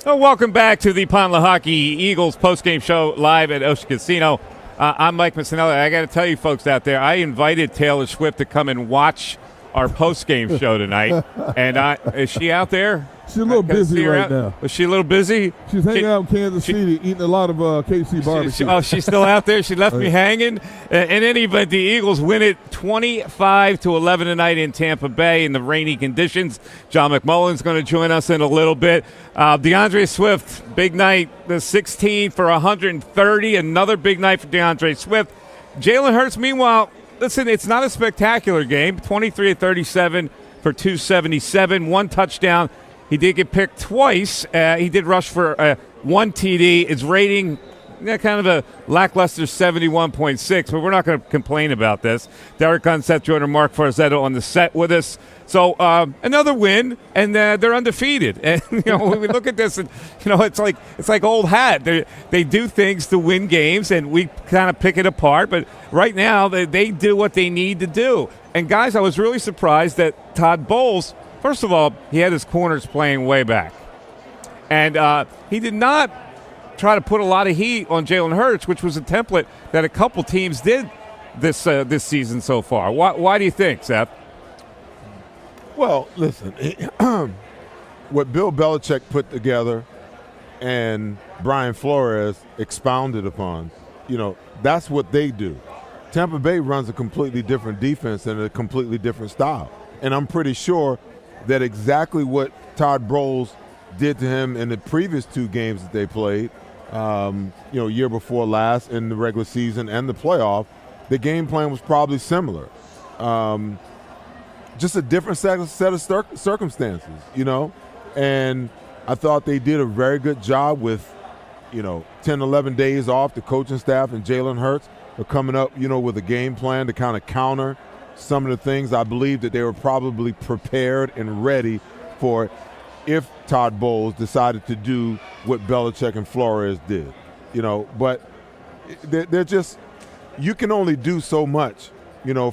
Well, welcome back to the Pond Hockey Eagles postgame show live at Ocean Casino. I'm Mike Missanelli. I got to tell you folks out there, I invited Taylor Swift to come and watch our postgame show tonight. And is she out there? She's a little busy right now. Was she a little busy? She's hanging out in Kansas City, eating a lot of KC barbecue. She's still out there? She left me hanging? In any event, the Eagles win it 25-11 tonight in Tampa Bay in the rainy conditions. John McMullen's going to join us in a little bit. DeAndre Swift, big night, the 16 for 130. Another big night for DeAndre Swift. Jalen Hurts, meanwhile, listen, it's not a spectacular game. 23-37 for 277, one touchdown. He did get picked twice. He did rush for one TD. His rating, kind of a lackluster 71.6, but we're not going to complain about this. Derek Gunn, Seth Jordan, Mark Farzetto on the set with us. So another win, and they're undefeated. And when we look at this, and it's like old hat. They do things to win games, and we kind of pick it apart. But right now, they do what they need to do. And guys, I was really surprised that Todd Bowles. First of all, he had his corners playing way back. And he did not try to put a lot of heat on Jalen Hurts, which was a template that a couple teams did this season so far. Why do you think, Seth? Well, listen, what Bill Belichick put together and Brian Flores expounded upon, that's what they do. Tampa Bay runs a completely different defense and a completely different style. And I'm pretty sure that exactly what Todd Bowles did to him in the previous two games that they played, year before last in the regular season and the playoff, the game plan was probably similar. Just a different set of circumstances, And I thought they did a very good job with, 10, 11 days off. The coaching staff and Jalen Hurts are coming up, with a game plan to kind of counter some of the things. I believe that they were probably prepared and ready for if Todd Bowles decided to do what Belichick and Flores did, But they're just – you can only do so much,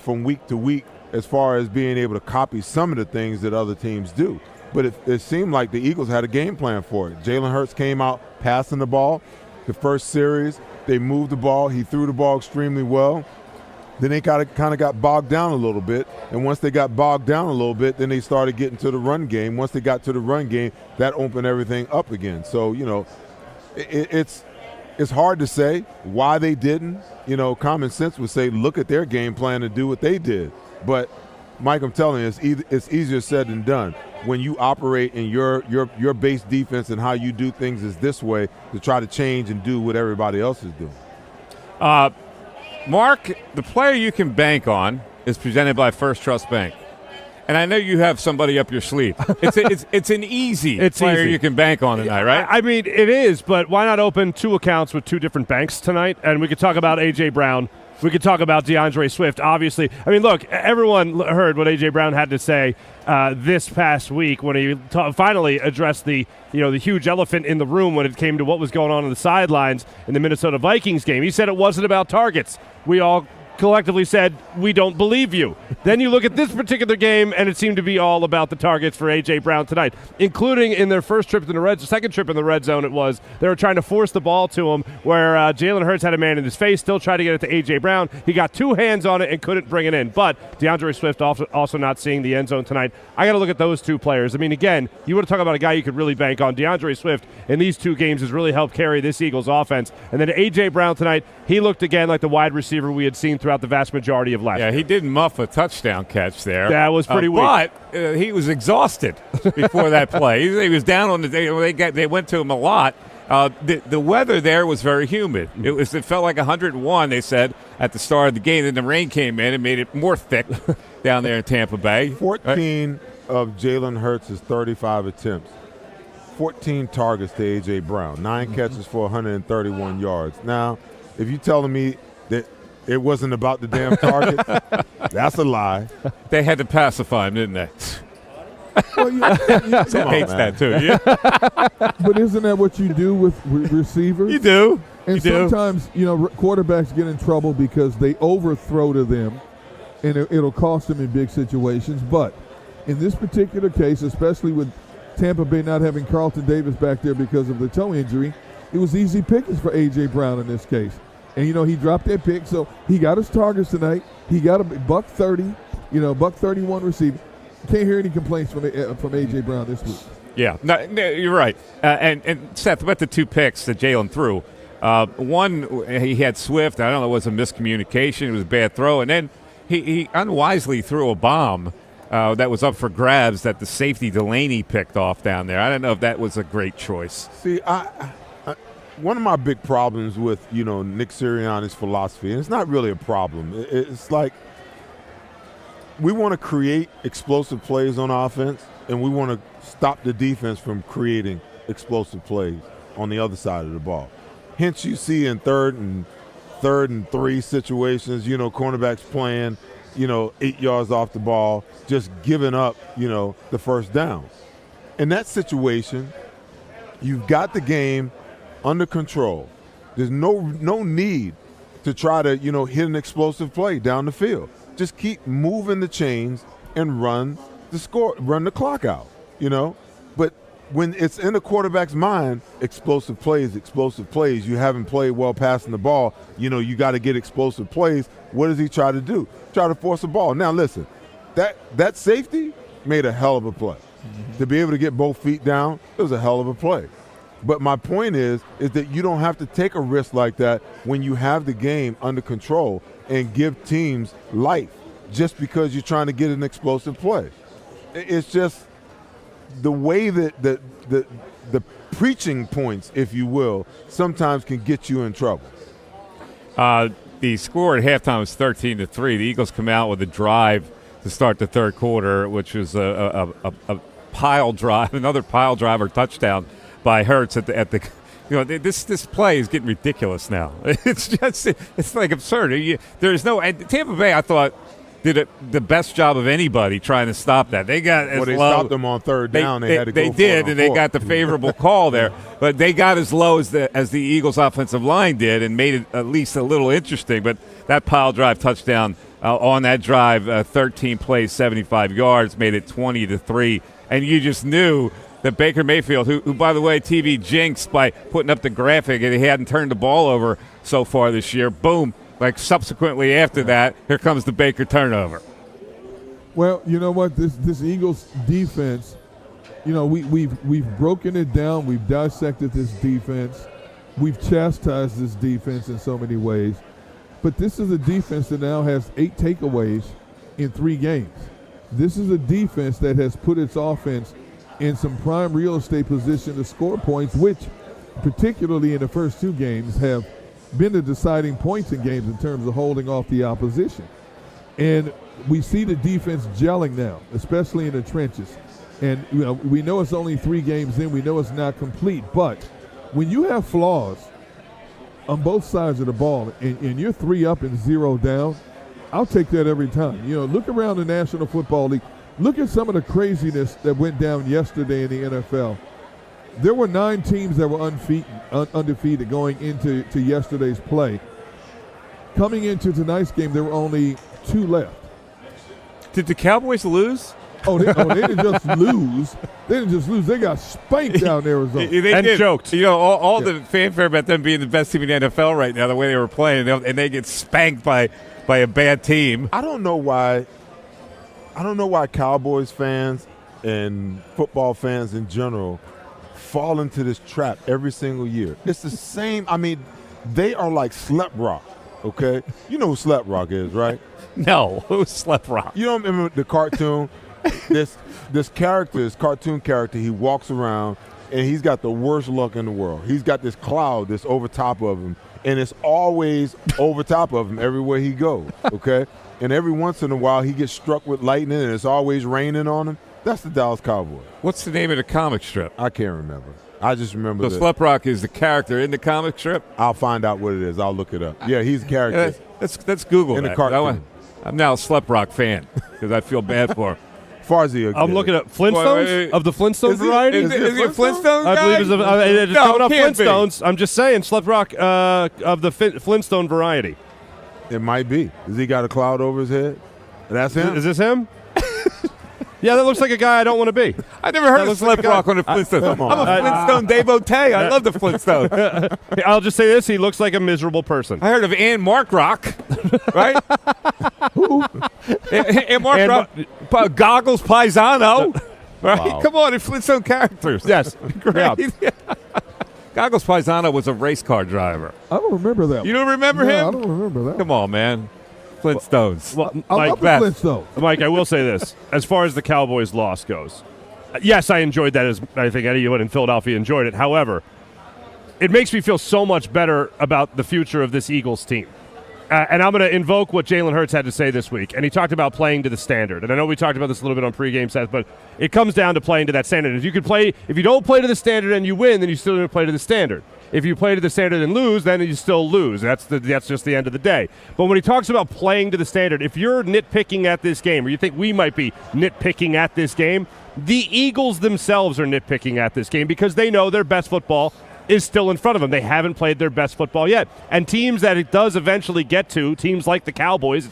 from week to week as far as being able to copy some of the things that other teams do. But it seemed like the Eagles had a game plan for it. Jalen Hurts came out passing the ball. The first series, they moved the ball. He threw the ball extremely well. Then they kind of got bogged down a little bit. And once they got bogged down a little bit, then they started getting to the run game. Once they got to the run game, that opened everything up again. So, it's hard to say why they didn't. Common sense would say look at their game plan and do what they did. But, Mike, I'm telling you, it's easier said than done. When you operate in your base defense and how you do things is this way to try to change and do what everybody else is doing. Mark, the player you can bank on is presented by First Trust Bank. And I know you have somebody up your sleeve. It's an easy player you can bank on tonight, right? I mean, it is, but why not open two accounts with two different banks tonight? And we could talk about A.J. Brown. We could talk about DeAndre Swift, obviously. I mean, look, everyone heard what A.J. Brown had to say this past week when he finally addressed the huge elephant in the room when it came to what was going on the sidelines in the Minnesota Vikings game. He said it wasn't about targets. We all collectively said, we don't believe you. Then you look at this particular game, and it seemed to be all about the targets for A.J. Brown tonight, including in their second trip in the red zone. They were trying to force the ball to him where Jalen Hurts had a man in his face, still tried to get it to A.J. Brown. He got two hands on it and couldn't bring it in. But DeAndre Swift also not seeing the end zone tonight. I got to look at those two players. I mean, again, you want to talk about a guy you could really bank on. DeAndre Swift in these two games has really helped carry this Eagles offense. And then A.J. Brown tonight, he looked again like the wide receiver we had seen throughout the vast majority of last year. Yeah, he did muff a touchdown catch there. That was pretty weak. But he was exhausted before that play. He was down on the day. They went to him a lot. The weather there was very humid. It felt like 101, they said, at the start of the game. Then the rain came in and made it more thick down there in Tampa Bay. 14 of Jalen Hurts' 35 attempts. 14 targets to A.J. Brown. 9 catches for 131 yards. Now, if you're telling me that it wasn't about the damn target, that's a lie. They had to pacify him, didn't they? Well, hates that too. Yeah. But isn't that what you do with receivers? You do. And sometimes, quarterbacks get in trouble because they overthrow to them, and it'll cost them in big situations. But in this particular case, especially with Tampa Bay not having Carlton Davis back there because of the toe injury, it was easy pickings for A.J. Brown in this case. And, he dropped that pick, so he got his targets tonight. He got a $130, $131 receiving. Can't hear any complaints from A.J. Brown this week. Yeah, no, you're right. And Seth, about the 2 picks that Jalen threw, one, he had Swift. I don't know, it was a miscommunication. It was a bad throw. And then he unwisely threw a bomb that was up for grabs that the safety Delaney picked off down there. I don't know if that was a great choice. See, one of my big problems with, Nick Sirianni's philosophy, and it's not really a problem, it's like we want to create explosive plays on offense, and we want to stop the defense from creating explosive plays on the other side of the ball. Hence, you see in third and 3 situations, cornerbacks playing, 8 yards off the ball, just giving up, the first down. In that situation, you've got the game under control. There's no need to try to, hit an explosive play down the field. Just keep moving the chains and run the clock out, But when it's in the quarterback's mind, explosive plays, you haven't played well passing the ball, you got to get explosive plays. What does he try to do? Try to force the ball. Now, listen, that safety made a hell of a play. Mm-hmm. To be able to get both feet down, it was a hell of a play. But my point is that you don't have to take a risk like that when you have the game under control and give teams life just because you're trying to get an explosive play. It's just the way that the preaching points, if you will, sometimes can get you in trouble. The score at halftime was 13-3. The Eagles come out with a drive to start the third quarter, which was a pile drive, another pile drive or touchdown by Hurts at the this play is getting ridiculous now. It's like absurd. There's no Tampa Bay, I thought, did the best job of anybody trying to stop that. They got as they low. Stopped them on third down. They had to go They did, and they got the favorable call there. But they got as low as the Eagles' offensive line did, and made it at least a little interesting. But that pile drive touchdown on that drive, 13 plays, 75 yards, made it 20-3, and you just knew that Baker Mayfield, who by the way, TV jinxed by putting up the graphic, and he hadn't turned the ball over so far this year. Boom. Like subsequently after that, here comes the Baker turnover. Well, you know what? This Eagles defense, we've broken it down. We've dissected this defense. We've chastised this defense in so many ways. But this is a defense that now has 8 takeaways in 3 games. This is a defense that has put its offense in some prime real estate position to score points, which particularly in the first 2 games have been the deciding points in games in terms of holding off the opposition. And we see the defense gelling now, especially in the trenches. And we know it's only 3 games in. We know it's not complete. But when you have flaws on both sides of the ball and you're 3 up and 0 down, I'll take that every time. Look around the National Football League. Look at some of the craziness that went down yesterday in the NFL. There were 9 teams that were undefeated going into yesterday's play. Coming into tonight's game, there were only 2 left. Did the Cowboys lose? They didn't just lose. They didn't just lose. They got spanked down in Arizona. They did. Choked. All the fanfare about them being the best team in the NFL right now, the way they were playing, and they get spanked by a bad team. I don't know why Cowboys fans and football fans in general fall into this trap every single year. It's the same. I mean, they are like Slep Rock, okay? You know who Slep Rock is, right? No, who's Slep Rock? You don't remember the cartoon? this cartoon character, he walks around, and he's got the worst luck in the world. He's got this cloud that's over top of him, and it's always over top of him everywhere he goes, okay? And every once in a while, he gets struck with lightning, and it's always raining on him. That's the Dallas Cowboys. What's the name of the comic strip? I can't remember. I just remember So Slep Rock is the character in the comic strip? I'll find out what it is. I'll look it up. Yeah, he's a character. Let's Google in that. the cartoon. I'm now a Slep Rock fan because I feel bad for him. Farzia. I'm looking at Flintstones, wait. of the Flintstones variety. Is he a Flintstones guy? I believe it's coming up can't be. Flintstones. I'm just saying, Slep Rock of the Flintstone variety. It might be. Has he got a cloud over his head? That's him? Is this him? Yeah, that looks like a guy I don't want to be. I never heard of Slip Rock on the Flintstones. I'm a Flintstone devotee. I love the Flintstones. I'll just say this: he looks like a miserable person. I heard of Ann Mark Rock, right? Ann Mark Rock, Goggles Paisano, right? Wow. Come on, it's Flintstone characters. Yes, Great. Yeah. Goggles Paisano was a race car driver. I don't remember that. You don't remember No, him? I don't remember that. Come on, man. Flintstones. Well, I Mike, love the Flintstones. Mike, I will say this: as far as the Cowboys' loss goes, yes, I enjoyed that. As I think anyone in Philadelphia enjoyed it. However, it makes me feel so much better about the future of this Eagles team. And I'm going to invoke what Jalen Hurts had to say this week. And he talked about playing to the standard. And I know we talked about this a little bit on pregame sets, but it comes down to playing to that standard. If you don't play to the standard and you win, then you still don't play to the standard. If you play to the standard and lose, then you still lose. That's just the end of the day. But when he talks about playing to the standard, if you're nitpicking at this game, or you think we might be nitpicking at this game, the Eagles themselves are nitpicking at this game because they know their best football is still in front of them. They haven't played their best football yet. And teams that it does eventually get to, teams like the Cowboys,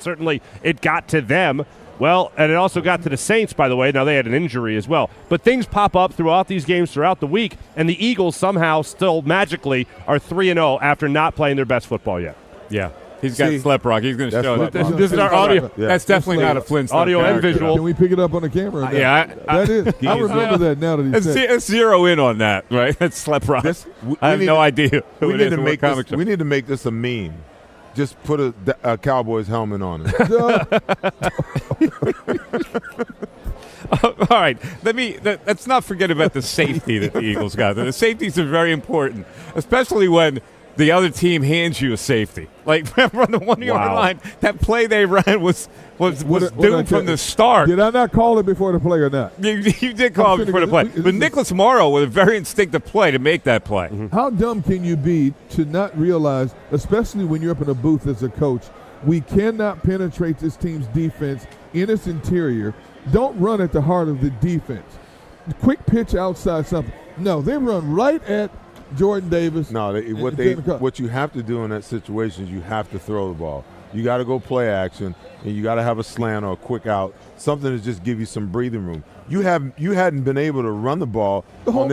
it got to them. Well, and it also got to the Saints, by the way. Now, they had an injury as well. But things pop up throughout these games throughout the week, and the Eagles somehow still magically are 3-0 after not playing their best football yet. Yeah. He's got Slip Rock. He's going to show that. This is our audio. Yeah. That's definitely not a Flintstone Audio and character. visual. Can we pick it up on the camera? Yeah. That is. I remember that now that he said it. Let's zero in on that, right? That's Slip Rock. I have no idea who We it need is to and make what comic this. show. We need to make this a meme. Just put a Cowboys helmet on it. All right. Let's not forget about the safety that the Eagles got. The safeties are very important, especially when the other team hands you a safety. Like, remember on the 1 yard line, that play they ran was doomed from the start. Did I not call it before the play or not? You did call it before the play. But Nicholas Morrow with a very instinctive play to make that play. Mm-hmm. How dumb can you be to not realize, especially when you're up in a booth as a coach, we cannot penetrate this team's defense in its interior. Don't run at the heart of the defense. Quick pitch outside something. No, they run right at Jordan Davis. No, what you have to do in that situation is you have to throw the ball. You got to go play action, and you got to have a slant or a quick out, something to just give you some breathing room. You hadn't been able to run the ball on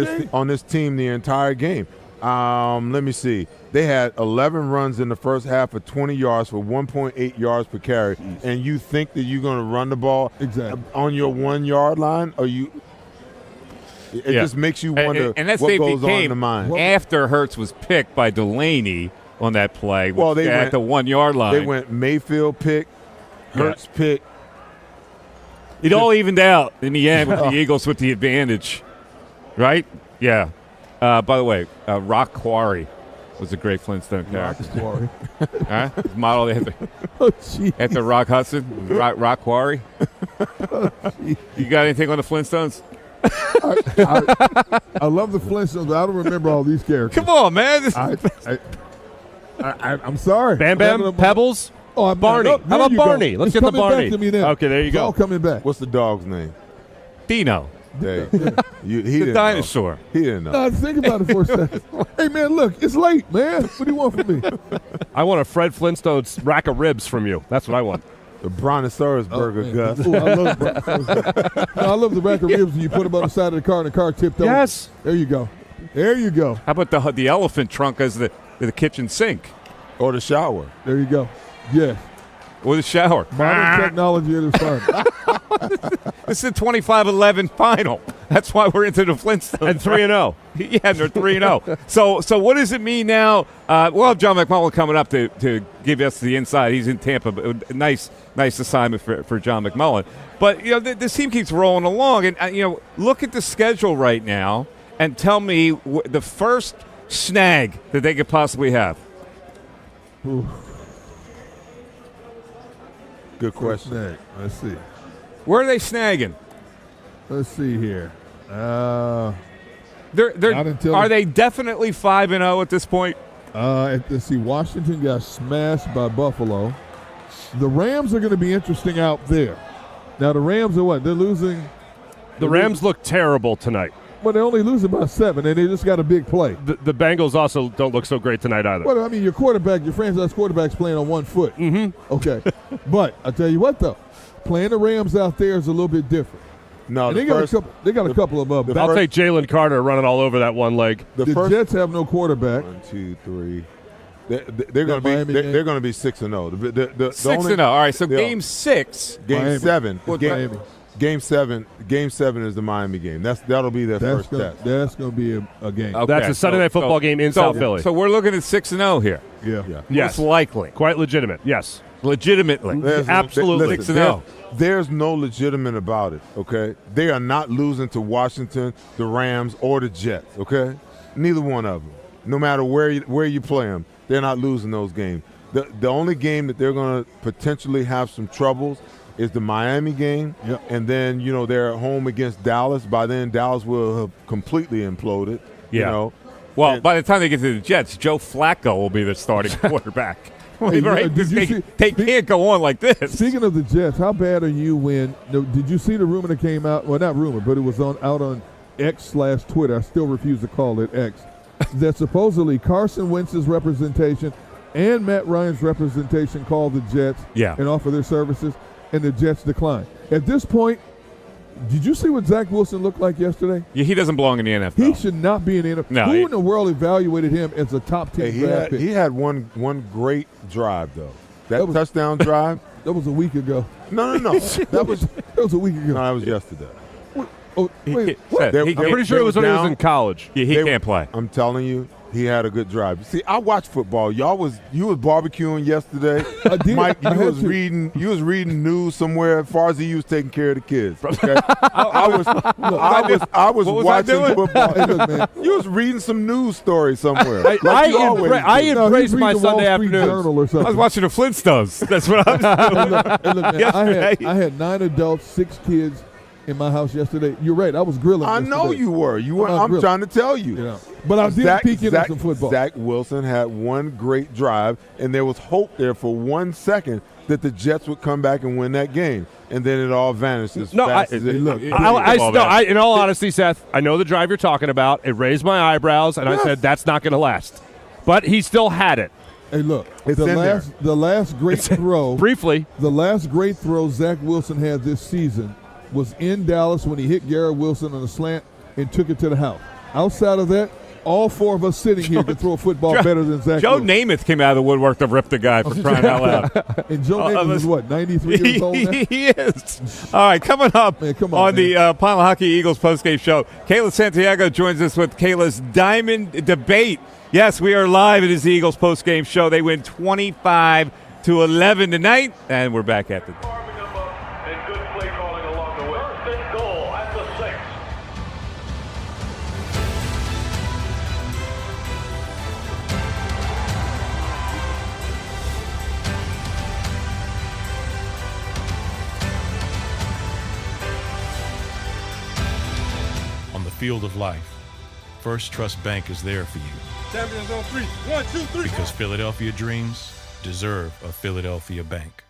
this team the entire game. Let me see. They had 11 runs in the first half of 20 yards for 1.8 yards per carry, and you think that you're going to run the ball on your 1 yard line, or you? It just makes you wonder and that what safety goes on in the came mind. after Hurts was picked by Delaney on that play. Well, they at went the 1 yard line. They went Mayfield pick, Hurts pick. It all evened out in the end with the Eagles with the advantage, right? Yeah. By the way, Rock Quarry was a great Flintstone character. Rock Quarry. It's modeled after Rock Hudson, Rock Quarry. You got anything on the Flintstones? I love the Flintstones, but I don't remember all these characters. Come on, man. I'm sorry. Bam Bam, Pebbles, Barney. How about Barney? Let's get the Barney. Back to me now. Okay, there you It's go. all coming back. What's the dog's name? Dino. He The didn't dinosaur. Know. He didn't know. No, think about it for a second. Hey, man, look, it's late, man. What do you want from me? I want a Fred Flintstone's rack of ribs from you. That's what I want. The Brontosaurus burger, man. Gus. Ooh, I love the rack of ribs and you put them on the side of the car and the car tipped over. Yes. There you go. There you go. How about the elephant trunk as the kitchen sink Or the shower. There you go. Yeah. or the shower? Modern technology at its finest. This is a 25-11 final. That's why we're into the Flintstones. And 3-0. Yeah, and they're 3-0. So what does it mean now? We'll have John McMullen coming up to give us the inside. He's in Tampa. Nice assignment for John McMullen. But, this team keeps rolling along. And, look at the schedule right now and tell me the first snag that they could possibly have. Ooh. Good question. Snag. Let's see. Where are they snagging? Let's see here. Are until they definitely 5-0 at this point? Let's see. Washington got smashed by Buffalo. The Rams are going to be interesting out there. Now, the Rams are what? They're losing. The Rams look terrible tonight. Well, they're only losing by 7, and they just got a big play. The Bengals also don't look so great tonight either. Well, I mean, your franchise quarterback's playing on 1 foot. Mm-hmm. Okay. But I tell you what, though, playing the Rams out there is a little bit different. No, And they got a couple of I'll take Jalen Carter running all over that one leg. The Jets have no quarterback. 1, 2, 3. They're going to be 6-0. 6-0. All right, so game 6. Game 7. Miami. Game 7 is the Miami game. That'll be their first test. That's going to be a game. Okay, That's a Sunday night football game in South Philly. So we're looking at 6-0 here. Yeah. Yes. Most likely. Quite legitimate, yes. Legitimately. Absolutely. 6-0. There's no legitimate about it, okay? They are not losing to Washington, the Rams, or the Jets, okay? Neither one of them. No matter where you play them, they're not losing those games. The only game that they're going to potentially have some troubles is the Miami game, and then, they're at home against Dallas. By then, Dallas will have completely imploded, Well, by the time they get to the Jets, Joe Flacco will be the starting quarterback. Hey, right? They can't go on like this. Speaking of the Jets, how bad are you when – did you see the rumor that came out? Well, not rumor, but it was out on X/Twitter. I still refuse to call it X. That supposedly Carson Wentz's representation and Matt Ryan's representation called the Jets and offered their services, and the Jets declined. At this point, did you see what Zach Wilson looked like yesterday? Yeah, he doesn't belong in the NFL. He should not be in the NFL. No, Who in the world evaluated him as a top 10 draft pick? He had one great drive, though. That touchdown drive. That was a week ago. No. That was a week ago. No, that was yesterday. Wait, what? I'm pretty sure it was when he was in college. Yeah, he can't play. I'm telling you, he had a good drive. See, I watch football. You was barbecuing yesterday. I did. Mike, you was reading news somewhere. Farzi, you was taking care of the kids. Okay, I was watching football. Hey, look, man. You was reading some news story somewhere. I embrace my Sunday afternoons. Journal or something. I was watching the Flintstones. That's what I was doing. Look, man, I had 9 adults, 6 kids in my house yesterday. You're right. I was grilling. I know you were. I'm trying to tell you. But I did peek into some football. Zach Wilson had one great drive, and there was hope there for 1 second that the Jets would come back and win that game, and then it all vanished as fast as it looked. In all honesty, Seth, I know the drive you're talking about. It raised my eyebrows, and I said that's not going to last. But he still had it. Hey, look, the last great throw. Briefly. The last great throw Zach Wilson had this season was in Dallas when he hit Garrett Wilson on a slant and took it to the house. Outside of that, all 4 of us sitting here could throw a football better than Zach Joe Wilson. Namath came out of the woodwork to rip the guy for crying out loud. And Joe Namath is what, 93 years old now? He is. All right, coming up on the Pile Hockey Eagles postgame show, Kayla Santiago joins us with Kayla's Diamond Debate. Yes, we are live at his Eagles postgame show. They win 25-11 tonight, and we're back at the field of life, First Trust Bank is there for you. Champions on 3. 1, 2, 3. Because Philadelphia dreams deserve a Philadelphia bank.